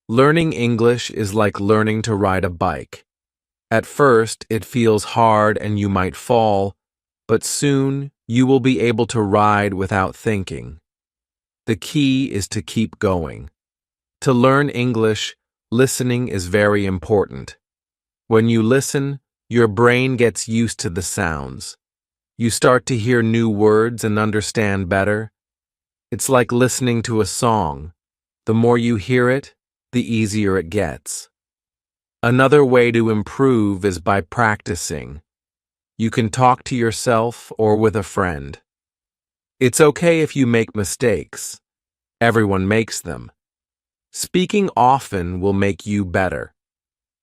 Learning English is like learning to ride a bike. At first, it feels hard and you might fall, but soon you will be able to ride without thinking. The key is to keep going. To learn English, listening is very important. When you listen, your brain gets used to the sounds. You start to hear new words and understand better. It's like listening to a song. The more you hear it, the easier it gets. Another way to improve is by practicing. You can talk to yourself or with a friend. It's okay if you make mistakes. Everyone makes them. Speaking often will make you better.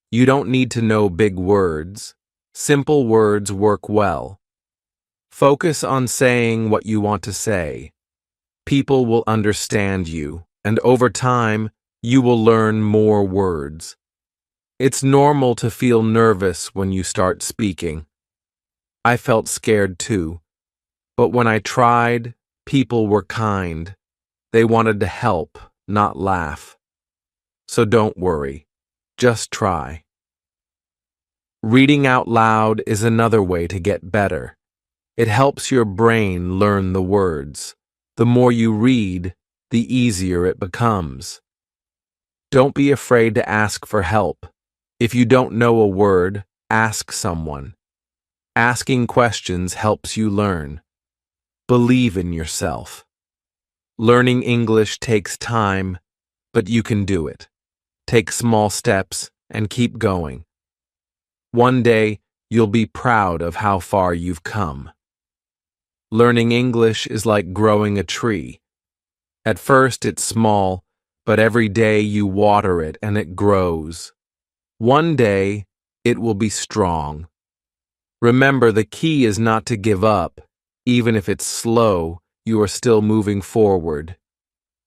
You don't need to know big words. Simple words work well. Focus on saying what you want to say. People will understand you, and over time, you will learn more words. It's normal to feel nervous when you start speaking. I felt scared too, but when I tried, people were kind. They wanted to help, not laugh. So don't worry, just try. Reading out loud is another way to get better. It helps your brain learn the words. The more you read, the easier it becomes. Don't be afraid to ask for help. If you don't know a word, ask someone. Asking questions helps you learn. Believe in yourself. Learning English takes time, but you can do it. Take small steps and keep going. One day, you'll be proud of how far you've come. Learning English is like growing a tree. At first, it's small, but every day you water it and it grows. One day, it will be strong. Remember, the key is not to give up. Even if it's slow, you are still moving forward.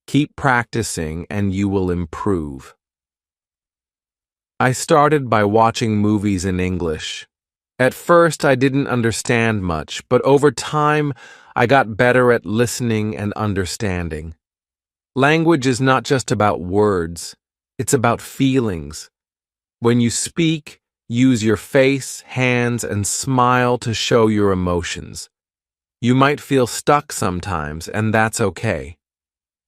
Keep practicing and you will improve. I started by watching movies in English. At first, I didn't understand much, but over time, I got better at listening and understanding. Language is not just about words, it's about feelings. When you speak, use your face, hands, and smile to show your emotions. You might feel stuck sometimes, and that's okay.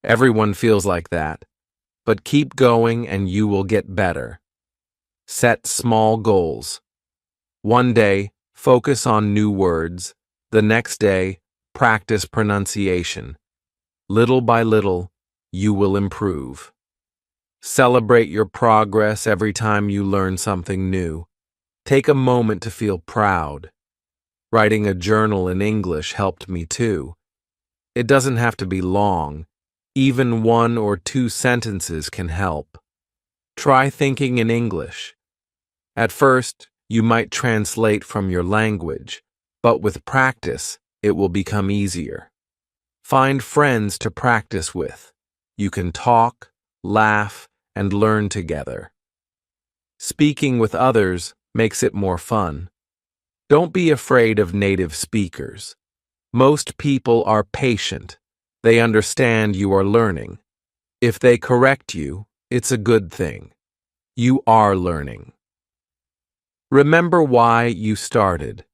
Everyone feels like that, but keep going and you will get better. Set small goals. One day, focus on new words. The next day, practice pronunciation. Little by little, you will improve. Celebrate your progress every time you learn something new. Take a moment to feel proud. Writing a journal in English helped me too. It doesn't have to be long. Even 1 or 2 sentences can help. Try thinking in English. At first, you might translate from your language, but with practice, it will become easier. Find friends to practice with. You can talk, laugh, and learn together. Speaking with others makes it more fun. Don't be afraid of native speakers. Most people are patient. They understand you are learning. If they correct you, it's a good thing. You are learning. Remember why you started.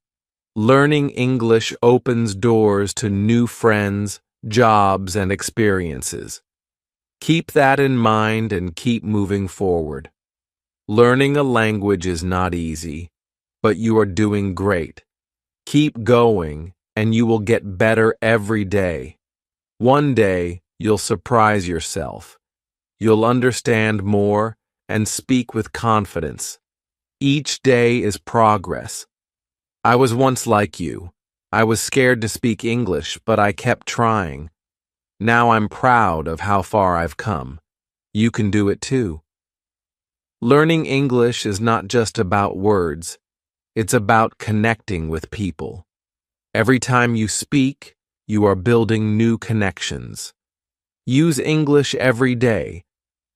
Learning English opens doors to new friends, jobs, and experiences. Keep that in mind and keep moving forward. Learning a language is not easy, but you are doing great. Keep going, and you will get better every day. One day, you'll surprise yourself. You'll understand more and speak with confidence. Each day is progress. I was once like you. I was scared to speak English, but I kept trying. Now I'm proud of how far I've come. You can do it too. Learning English is not just about words. It's about connecting with people. Every time you speak, you are building new connections. Use English every day.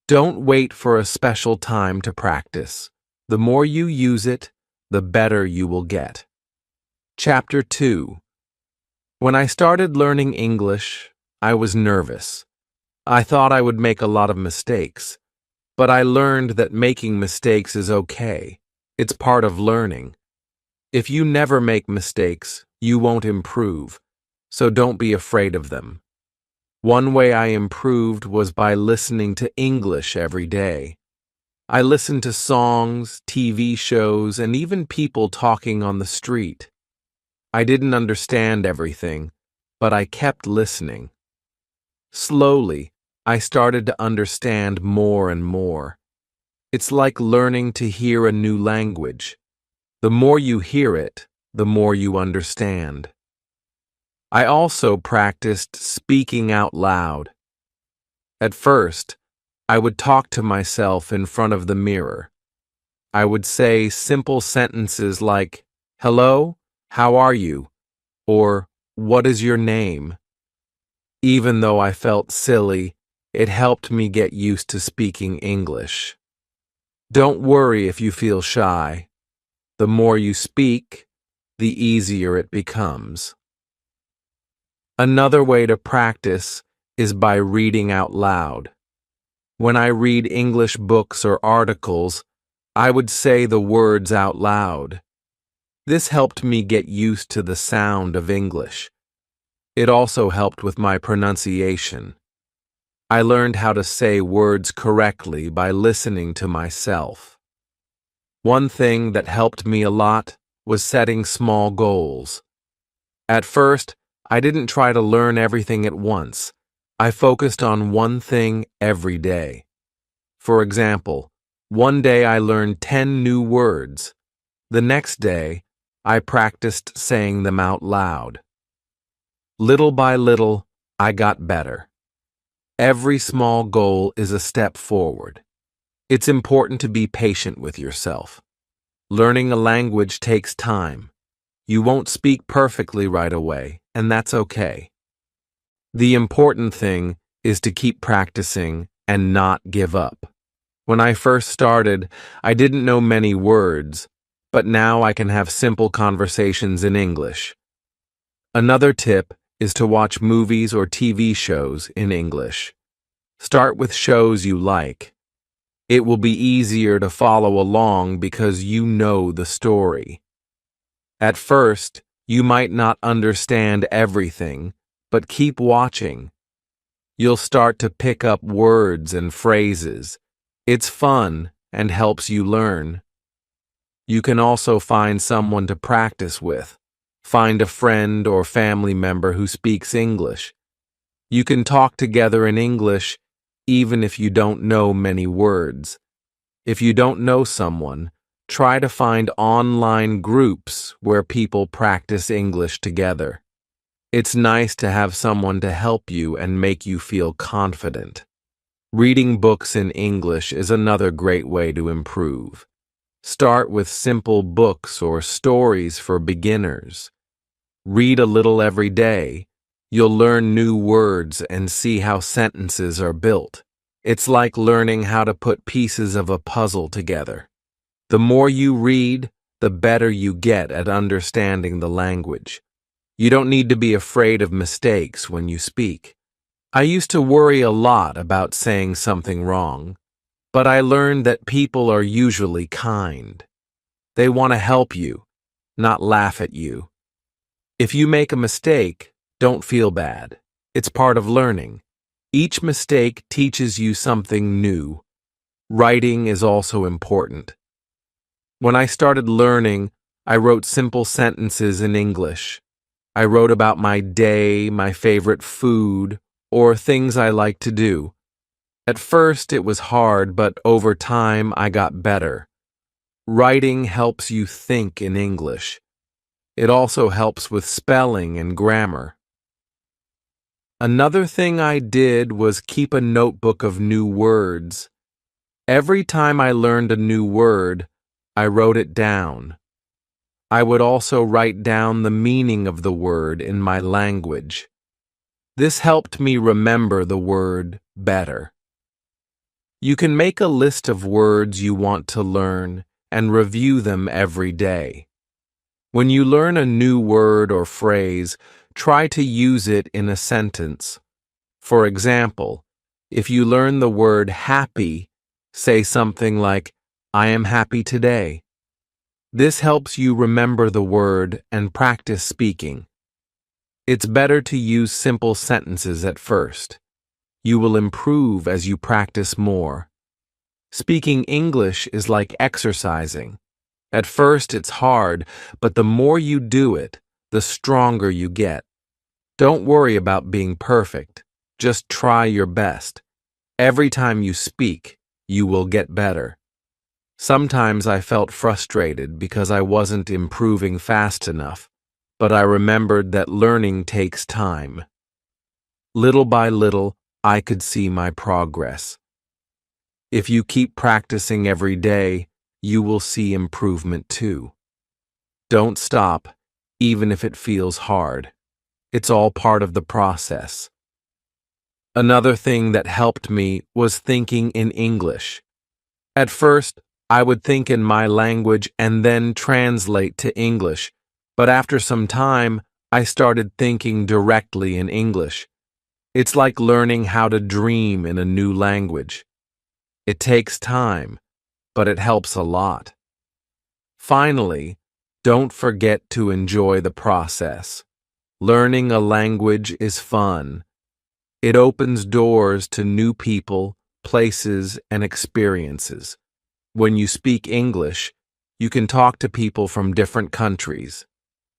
Don't wait for a special time to practice. The more you use it, the better you will get. Chapter 2. When I started learning English, I was nervous. I thought I would make a lot of mistakes. But I learned that making mistakes is okay. It's part of learning. If you never make mistakes, you won't improve, so don't be afraid of them. One way I improved was by listening to English every day. I listened to songs, TV shows, and even people talking on the street. I didn't understand everything, but I kept listening. Slowly, I started to understand more and more. It's like learning to hear a new language. The more you hear it, the more you understand. I also practiced speaking out loud. At first, I would talk to myself in front of the mirror. I would say simple sentences like, "Hello, how are you?" or "What is your name?" Even though I felt silly, it helped me get used to speaking English. Don't worry if you feel shy. The more you speak, the easier it becomes. Another way to practice is by reading out loud. When I read English books or articles, I would say the words out loud. This helped me get used to the sound of English. It also helped with my pronunciation. I learned how to say words correctly by listening to myself. One thing that helped me a lot was setting small goals. At first, I didn't try to learn everything at once. I focused on one thing every day. For example, one day I learned 10 new words. The next day, I practiced saying them out loud. Little by little, I got better. Every small goal is a step forward. It's important to be patient with yourself. Learning a language takes time. You won't speak perfectly right away, and that's okay. The important thing is to keep practicing and not give up. When I first started, I didn't know many words, but now I can have simple conversations in English. Another tip is to watch movies or TV shows in English. Start with shows you like. It will be easier to follow along because you know the story. At first, you might not understand everything, but keep watching. You'll start to pick up words and phrases. It's fun and helps you learn. You can also find someone to practice with. Find a friend or family member who speaks English. You can talk together in English even if you don't know many words. If you don't know someone, try to find online groups where people practice English together. It's nice to have someone to help you and make you feel confident. Reading books in English is another great way to improve. Start with simple books or stories for beginners. Read a little every day. You'll learn new words and see how sentences are built. It's like learning how to put pieces of a puzzle together. The more you read, the better you get at understanding the language. You don't need to be afraid of mistakes when you speak. I used to worry a lot about saying something wrong, but I learned that people are usually kind. They want to help you, not laugh at you. If you make a mistake, don't feel bad. It's part of learning. Each mistake teaches you something new. Writing is also important. When I started learning, I wrote simple sentences in English. I wrote about my day, my favorite food, or things I like to do. At first, it was hard, but over time, I got better. Writing helps you think in English. It also helps with spelling and grammar. Another thing I did was keep a notebook of new words. Every time I learned a new word, I wrote it down. I would also write down the meaning of the word in my language. This helped me remember the word better. You can make a list of words you want to learn and review them every day. When you learn a new word or phrase, try to use it in a sentence. For example, if you learn the word happy, Say something like, I am happy today. This helps you remember the word and practice speaking. It's better to use simple sentences at first. You will improve as you practice more. Speaking English is like exercising. At first it's hard, but the more you do it, the stronger you get. Don't worry about being perfect. Just try your best. Every time you speak, you will get better. Sometimes I felt frustrated because I wasn't improving fast enough, but I remembered that learning takes time. Little by little, I could see my progress. If you keep practicing every day, you will see improvement too. Don't stop, even if it feels hard. It's all part of the process. Another thing that helped me was thinking in English. At first, I would think in my language and then translate to English, but after some time, I started thinking directly in English. It's like learning how to dream in a new language. It takes time, but it helps a lot. Finally, don't forget to enjoy the process. Learning a language is fun. It opens doors to new people, places, and experiences. When you speak English, you can talk to people from different countries.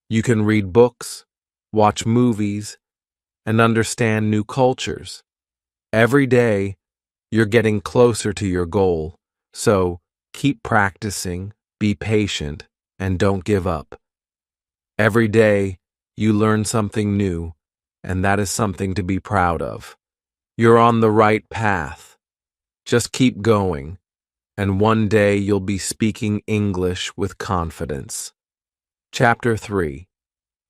You can read books, watch movies, and understand new cultures. Every day, you're getting closer to your goal, so keep practicing, be patient, and don't give up. Every day, you learn something new, and that is something to be proud of. You're on the right path. Just keep going, and one day you'll be speaking English with confidence. Chapter 3.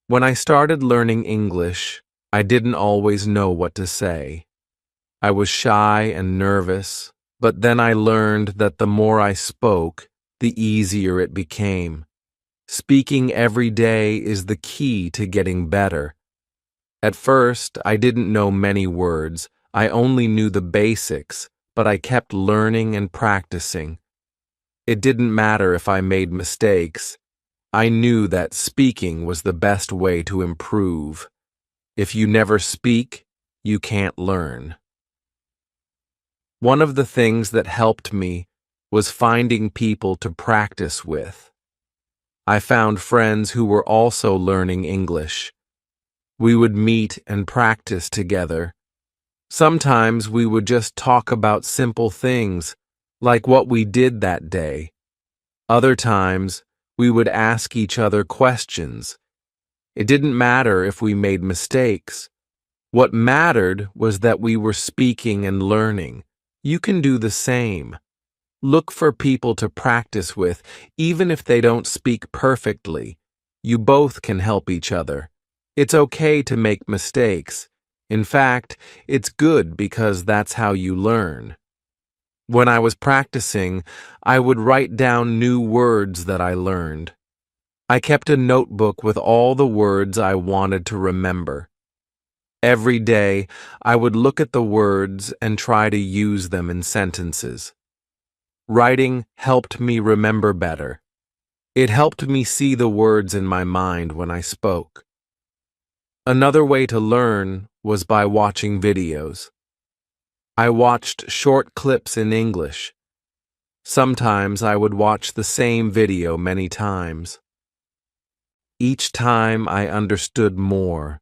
When I started learning English, I didn't always know what to say. I was shy and nervous, but then I learned that the more I spoke, the easier it became. Speaking every day is the key to getting better. At first, I didn't know many words. I only knew the basics, but I kept learning and practicing. It didn't matter if I made mistakes. I knew that speaking was the best way to improve. If you never speak, you can't learn. One of the things that helped me was finding people to practice with. I found friends who were also learning English. We would meet and practice together. Sometimes we would just talk about simple things, like what we did that day. Other times, we would ask each other questions. It didn't matter if we made mistakes. What mattered was that we were speaking and learning. You can do the same. Look for people to practice with, even if they don't speak perfectly. You both can help each other. It's okay to make mistakes. In fact, it's good because that's how you learn. When I was practicing, I would write down new words that I learned. I kept a notebook with all the words I wanted to remember. Every day, I would look at the words and try to use them in sentences. Writing helped me remember better. It helped me see the words in my mind when I spoke. Another way to learn was by watching videos. I watched short clips in English. Sometimes I would watch the same video many times. Each time I understood more.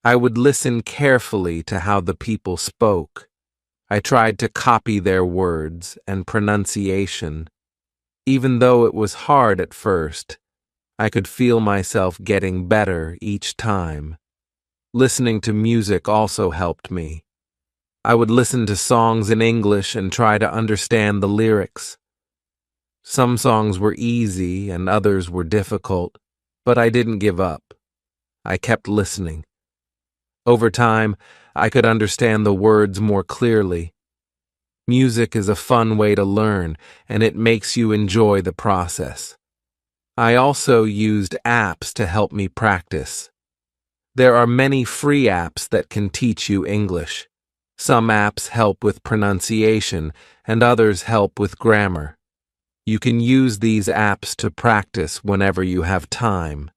I would listen carefully to how the people spoke. I tried to copy their words and pronunciation. Even though it was hard at first, I could feel myself getting better each time. Listening to music also helped me. I would listen to songs in English and try to understand the lyrics. Some songs were easy and others were difficult, but I didn't give up. I kept listening. Over time, I could understand the words more clearly. Music is a fun way to learn, and it makes you enjoy the process. I also used apps to help me practice. There are many free apps that can teach you English. Some apps help with pronunciation, and others help with grammar. You can use these apps to practice whenever you have time.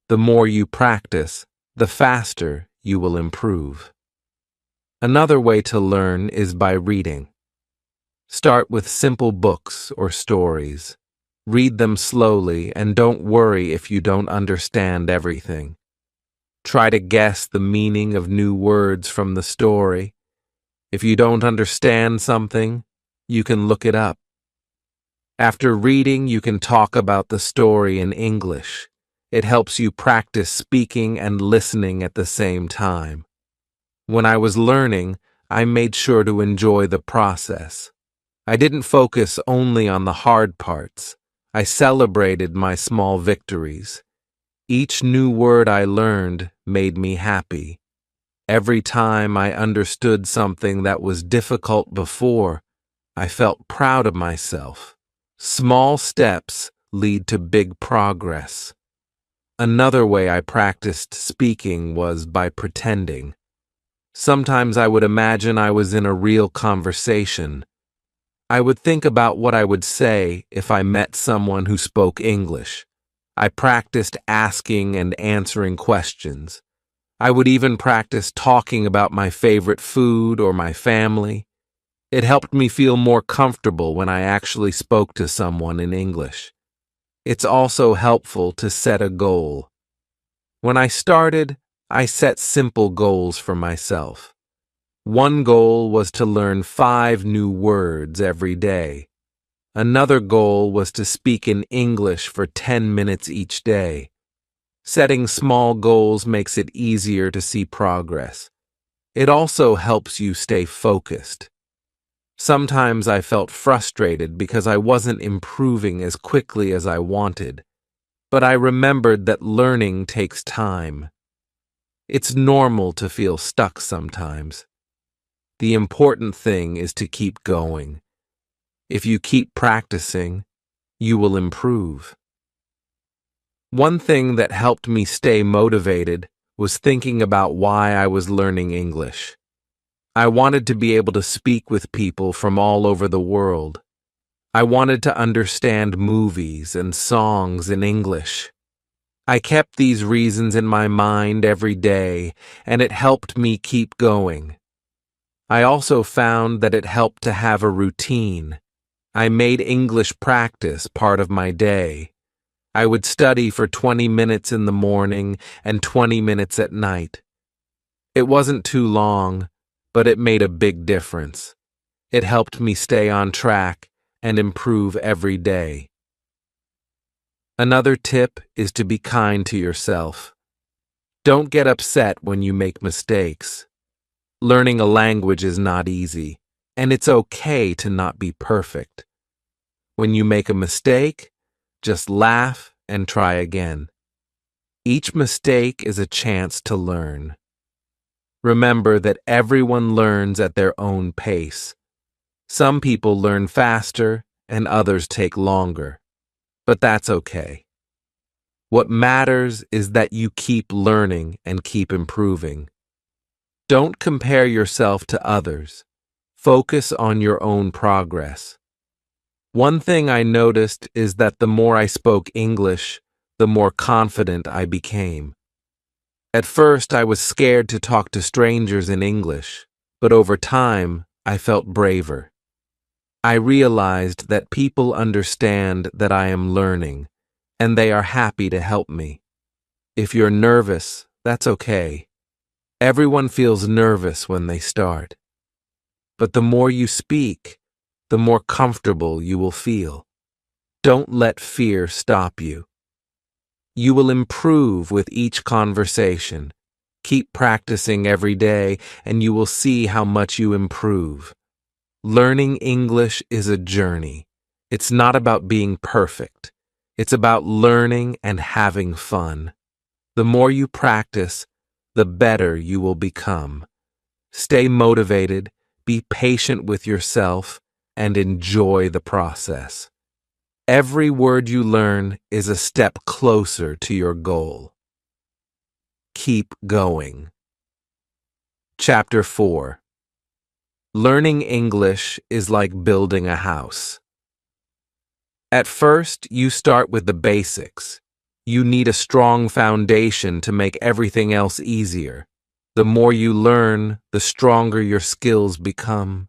The more you practice, the faster you will improve. Another way to learn is by reading. Start with simple books or stories. Read them slowly and don't worry if you don't understand everything. Try to guess the meaning of new words from the story. If you don't understand something, you can look it up. After reading, you can talk about the story in English. It helps you practice speaking and listening at the same time. When I was learning, I made sure to enjoy the process. I didn't focus only on the hard parts. I celebrated my small victories. Each new word I learned made me happy. Every time I understood something that was difficult before, I felt proud of myself. Small steps lead to big progress. Another way I practiced speaking was by pretending. Sometimes I would imagine I was in a real conversation. I would think about what I would say if I met someone who spoke English. I practiced asking and answering questions. I would even practice talking about my favorite food or my family. It helped me feel more comfortable when I actually spoke to someone in English. It's also helpful to set a goal. When I started, I set simple goals for myself. One goal was to learn 5 new words every day. Another goal was to speak in English for 10 minutes each day. Setting small goals makes it easier to see progress. It also helps you stay focused. Sometimes I felt frustrated because I wasn't improving as quickly as I wanted, but I remembered that learning takes time. It's normal to feel stuck sometimes. The important thing is to keep going. If you keep practicing, you will improve. One thing that helped me stay motivated was thinking about why I was learning English. I wanted to be able to speak with people from all over the world. I wanted to understand movies and songs in English. I kept these reasons in my mind every day, and it helped me keep going. I also found that it helped to have a routine. I made English practice part of my day. I would study for 20 minutes in the morning and 20 minutes at night. It wasn't too long, but it made a big difference. It helped me stay on track and improve every day. Another tip is to be kind to yourself. Don't get upset when you make mistakes. Learning a language is not easy, and it's okay to not be perfect. When you make a mistake, just laugh and try again. Each mistake is a chance to learn. Remember that everyone learns at their own pace. Some people learn faster and others take longer, but that's okay. What matters is that you keep learning and keep improving. Don't compare yourself to others. Focus on your own progress. One thing I noticed is that the more I spoke English, the more confident I became. At first, I was scared to talk to strangers in English, but over time, I felt braver. I realized that people understand that I am learning, and they are happy to help me. If you're nervous, that's okay. Everyone feels nervous when they start. But the more you speak, the more comfortable you will feel. Don't let fear stop you. You will improve with each conversation. Keep practicing every day, and you will see how much you improve. Learning English is a journey. It's not about being perfect. It's about learning and having fun. The more you practice, the better you will become. Stay motivated, be patient with yourself, and enjoy the process. Every word you learn is a step closer to your goal. Keep going. Chapter 4. Learning English is like building a house. At first, you start with the basics. You need a strong foundation to make everything else easier. The more you learn, the stronger your skills become.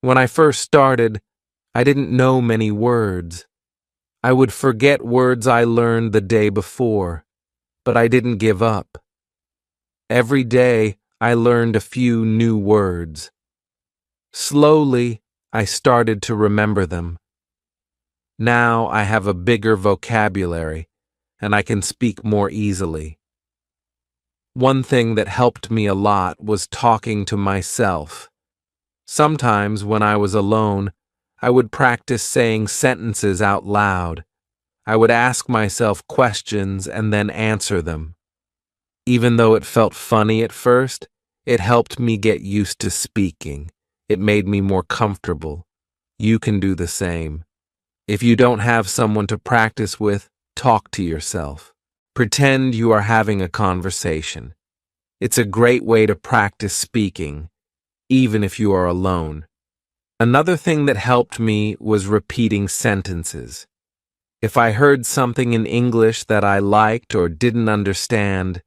When I first started, I didn't know many words. I would forget words I learned the day before, but I didn't give up. Every day, I learned a few new words. Slowly, I started to remember them. Now I have a bigger vocabulary, and I can speak more easily. One thing that helped me a lot was talking to myself. Sometimes when I was alone, I would practice saying sentences out loud. I would ask myself questions and then answer them. Even though it felt funny at first, it helped me get used to speaking. It made me more comfortable. You can do the same. If you don't have someone to practice with, talk to yourself. Pretend you are having a conversation. It's a great way to practice speaking, even if you are alone. Another thing that helped me was repeating sentences. If I heard something in English that I liked or didn't understand,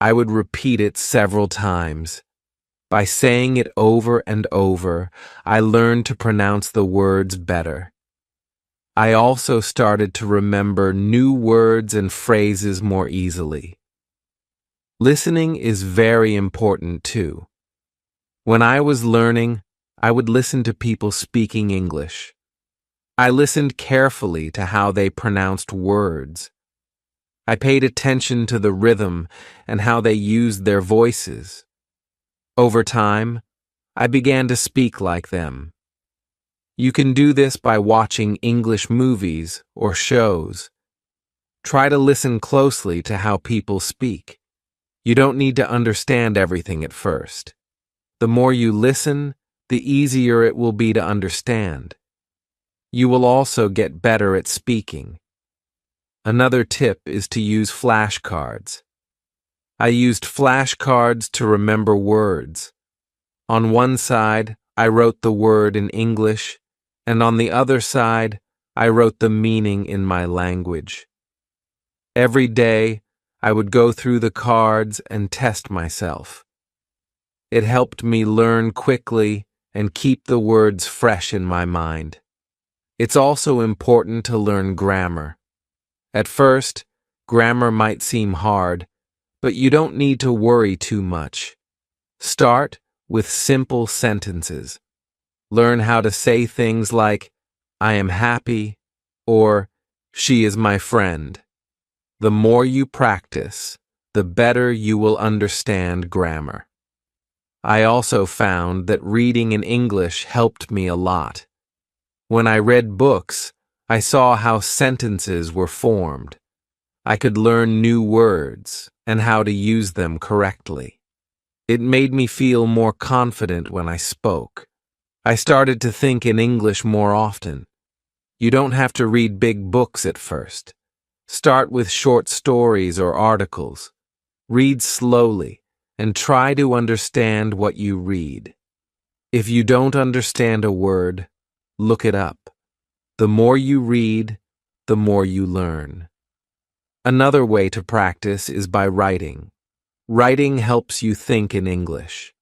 I would repeat it several times. By saying it over and over, I learned to pronounce the words better. I also started to remember new words and phrases more easily. Listening is very important too. When I was learning, I would listen to people speaking English. I listened carefully to how they pronounced words. I paid attention to the rhythm and how they used their voices. Over time, I began to speak like them. You can do this by watching English movies or shows. Try to listen closely to how people speak. You don't need to understand everything at first. The more you listen, the easier it will be to understand. You will also get better at speaking. Another tip is to use flashcards. I used flashcards to remember words. On one side, I wrote the word in English, and on the other side, I wrote the meaning in my language. Every day, I would go through the cards and test myself. It helped me learn quickly and keep the words fresh in my mind. It's also important to learn grammar. At first, grammar might seem hard, but you don't need to worry too much. Start with simple sentences. Learn how to say things like, I am happy, or she is my friend. The more you practice, the better you will understand grammar. I also found that reading in English helped me a lot. When I read books, I saw how sentences were formed. I could learn new words and how to use them correctly. It made me feel more confident when I spoke. I started to think in English more often. You don't have to read big books at first. Start with short stories or articles. Read slowly and try to understand what you read. If you don't understand a word, look it up. The more you read, the more you learn. Another way to practice is by writing. Writing helps you think in English.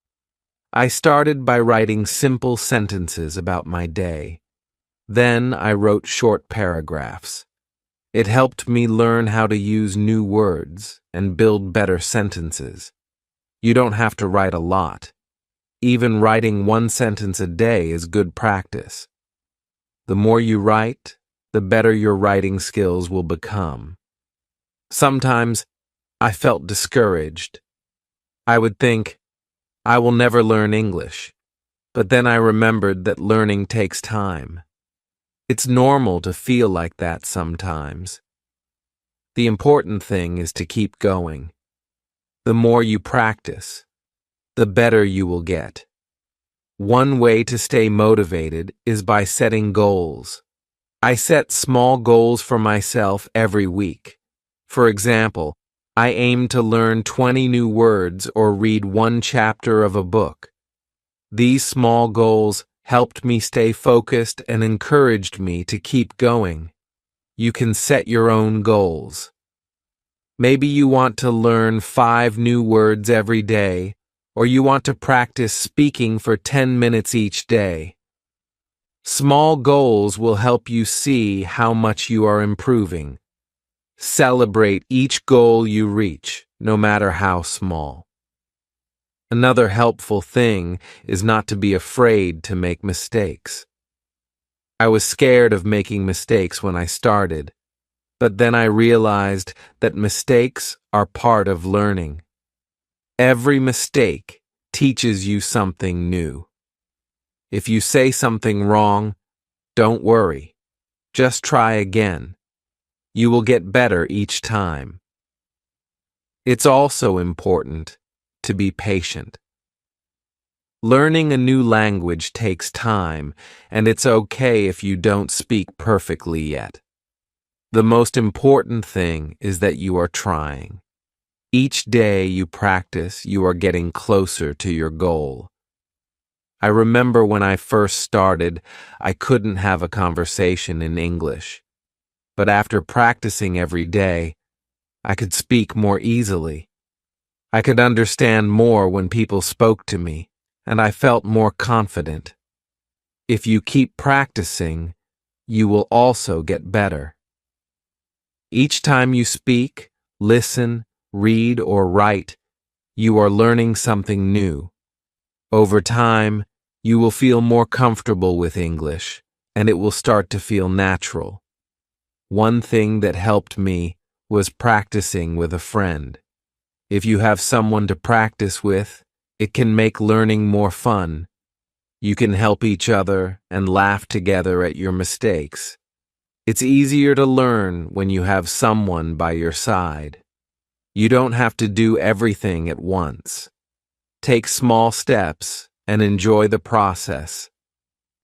I started by writing simple sentences about my day. Then I wrote short paragraphs. It helped me learn how to use new words and build better sentences. You don't have to write a lot. Even writing one sentence a day is good practice. The more you write, the better your writing skills will become. Sometimes I felt discouraged. I would think, I will never learn English. But then I remembered that learning takes time. It's normal to feel like that sometimes. The important thing is to keep going. The more you practice, the better you will get. One way to stay motivated is by setting goals. I set small goals for myself every week. For example, I aim to learn 20 new words or read one chapter of a book. These small goals helped me stay focused and encouraged me to keep going. You can set your own goals. Maybe you want to learn 5 new words every day, or you want to practice speaking for 10 minutes each day. Small goals will help you see how much you are improving. Celebrate each goal you reach, no matter how small. Another helpful thing is not to be afraid to make mistakes. I was scared of making mistakes when I started, but then I realized that mistakes are part of learning. Every mistake teaches you something new. If you say something wrong, don't worry. Just try again. You will get better each time. It's also important to be patient. Learning a new language takes time, and it's okay if you don't speak perfectly yet. The most important thing is that you are trying. Each day you practice, you are getting closer to your goal. I remember when I first started, I couldn't have a conversation in English. But after practicing every day, I could speak more easily. I could understand more when people spoke to me, and I felt more confident. If you keep practicing, you will also get better. Each time you speak, listen, read, or write, you are learning something new. Over time, you will feel more comfortable with English, and it will start to feel natural. One thing that helped me was practicing with a friend. If you have someone to practice with, it can make learning more fun. You can help each other and laugh together at your mistakes. It's easier to learn when you have someone by your side. You don't have to do everything at once. Take small steps and enjoy the process.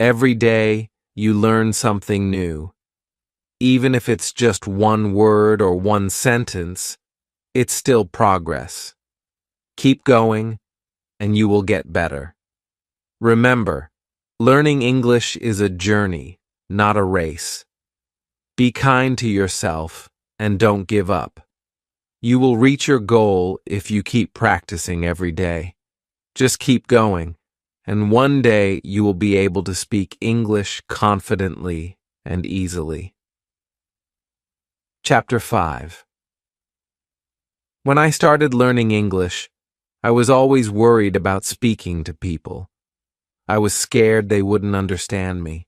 Every day, you learn something new. Even if it's just one word or one sentence, it's still progress. Keep going, and you will get better. Remember, learning English is a journey, not a race. Be kind to yourself and don't give up. You will reach your goal if you keep practicing every day. Just keep going, and one day you will be able to speak English confidently and easily. Chapter 5. When I started learning English, I was always worried about speaking to people. I was scared they wouldn't understand me.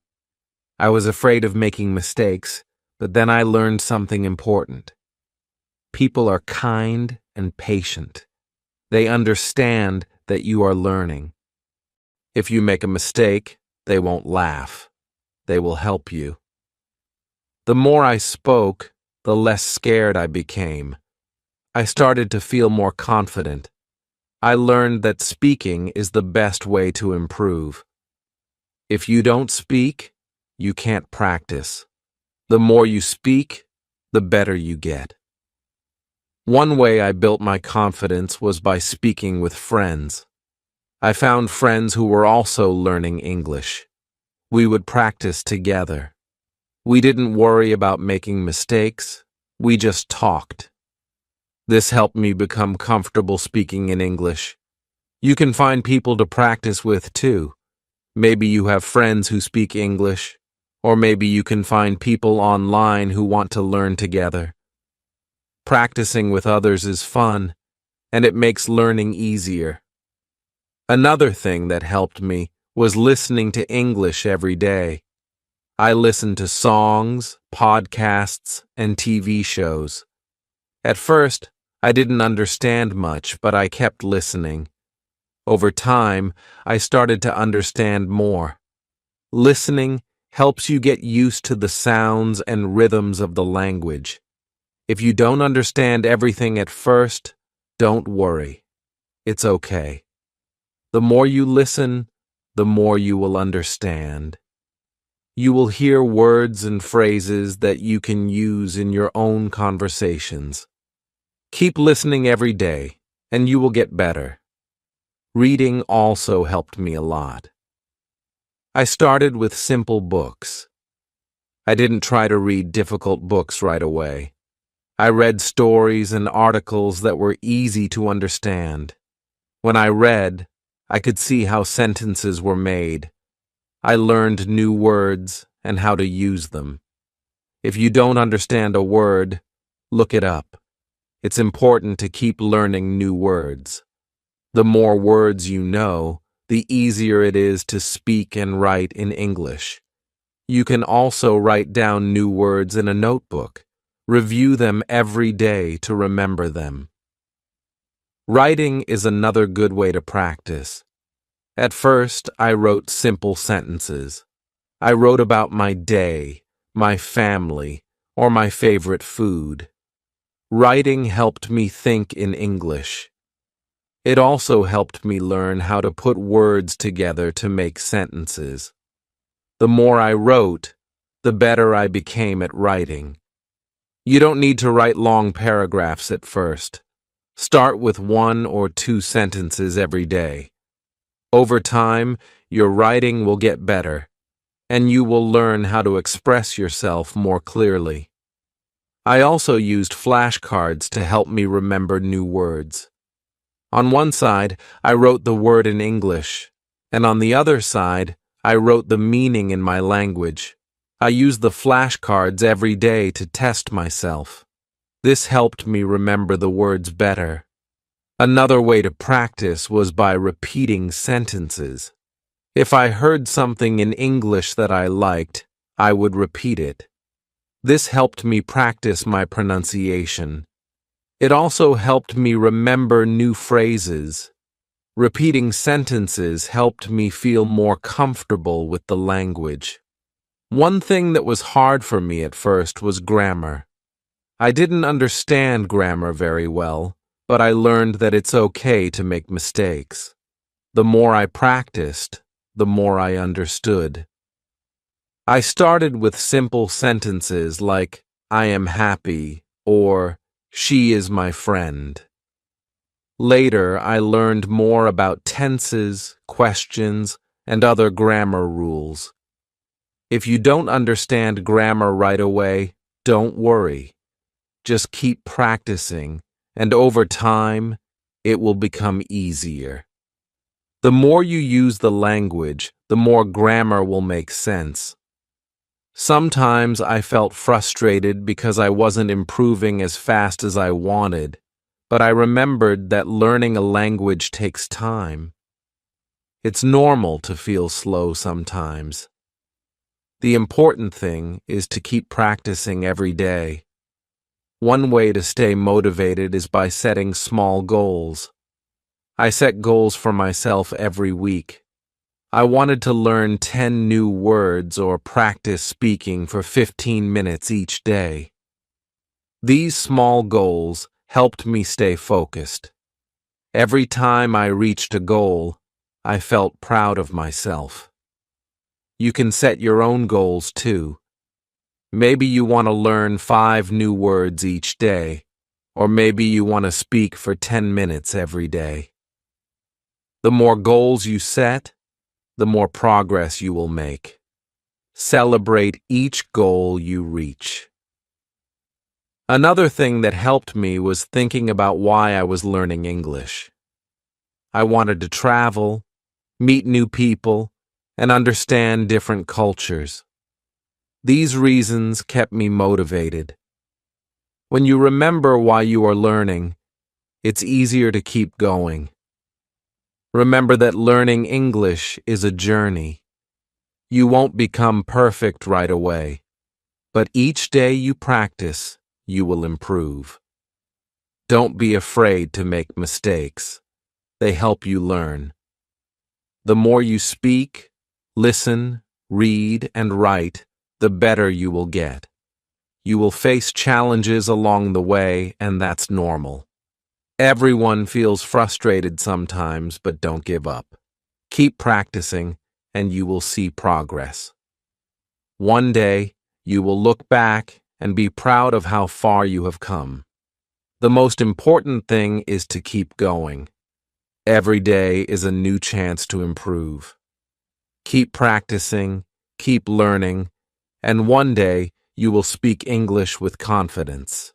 I was afraid of making mistakes, but then I learned something important. People are kind and patient. They understand that you are learning. If you make a mistake, they won't laugh. They will help you. The more I spoke, the less scared I became. I started to feel more confident. I learned that speaking is the best way to improve. If you don't speak, you can't practice. The more you speak, the better you get. One way I built my confidence was by speaking with friends. I found friends who were also learning English. We would practice together. We didn't worry about making mistakes. We just talked. This helped me become comfortable speaking in English. You can find people to practice with too. Maybe you have friends who speak English, or maybe you can find people online who want to learn together. Practicing with others is fun, and it makes learning easier. Another thing that helped me was listening to English every day. I listened to songs, podcasts, and TV shows. At first, I didn't understand much, but I kept listening. Over time, I started to understand more. Listening helps you get used to the sounds and rhythms of the language. If you don't understand everything at first, don't worry. It's okay. The more you listen, the more you will understand. You will hear words and phrases that you can use in your own conversations. Keep listening every day, and you will get better. Reading also helped me a lot. I started with simple books. I didn't try to read difficult books right away. I read stories and articles that were easy to understand. When I read, I could see how sentences were made. I learned new words and how to use them. If you don't understand a word, look it up. It's important to keep learning new words. The more words you know, the easier it is to speak and write in English. You can also write down new words in a notebook. Review them every day to remember them. Writing is another good way to practice. At first, I wrote simple sentences. I wrote about my day, my family, or my favorite food. Writing helped me think in English. It also helped me learn how to put words together to make sentences. The more I wrote, the better I became at writing. You don't need to write long paragraphs at first. Start with 1 or 2 sentences every day. Over time, your writing will get better, and you will learn how to express yourself more clearly. I also used flashcards to help me remember new words. On one side, I wrote the word in English, and on the other side, I wrote the meaning in my language. I used the flashcards every day to test myself. This helped me remember the words better. Another way to practice was by repeating sentences. If I heard something in English that I liked, I would repeat it. This helped me practice my pronunciation. It also helped me remember new phrases. Repeating sentences helped me feel more comfortable with the language. One thing that was hard for me at first was grammar. I didn't understand grammar very well, but I learned that it's okay to make mistakes. The more I practiced, the more I understood. I started with simple sentences like, I am happy, or she is my friend. Later, I learned more about tenses, questions, and other grammar rules. If you don't understand grammar right away, don't worry. Just keep practicing, and over time, it will become easier. The more you use the language, the more grammar will make sense. Sometimes I felt frustrated because I wasn't improving as fast as I wanted, but I remembered that learning a language takes time. It's normal to feel slow sometimes. The important thing is to keep practicing every day. One way to stay motivated is by setting small goals. I set goals for myself every week. I wanted to learn 10 new words or practice speaking for 15 minutes each day. These small goals helped me stay focused. Every time I reached a goal, I felt proud of myself. You can set your own goals too. Maybe you want to learn 5 new words each day, or maybe you want to speak for 10 minutes every day. The more goals you set, the more progress you will make. Celebrate each goal you reach. Another thing that helped me was thinking about why I was learning English. I wanted to travel, meet new people, and understand different cultures. These reasons kept me motivated. When you remember why you are learning, it's easier to keep going. Remember that learning English is a journey. You won't become perfect right away, but each day you practice, you will improve. Don't be afraid to make mistakes. They help you learn. The more you speak, listen, read, and write, the better you will get. You will face challenges along the way, and that's normal. Everyone feels frustrated sometimes, but don't give up. Keep practicing, and you will see progress. One day, you will look back and be proud of how far you have come. The most important thing is to keep going. Every day is a new chance to improve. Keep practicing, keep learning, and one day you will speak English with confidence.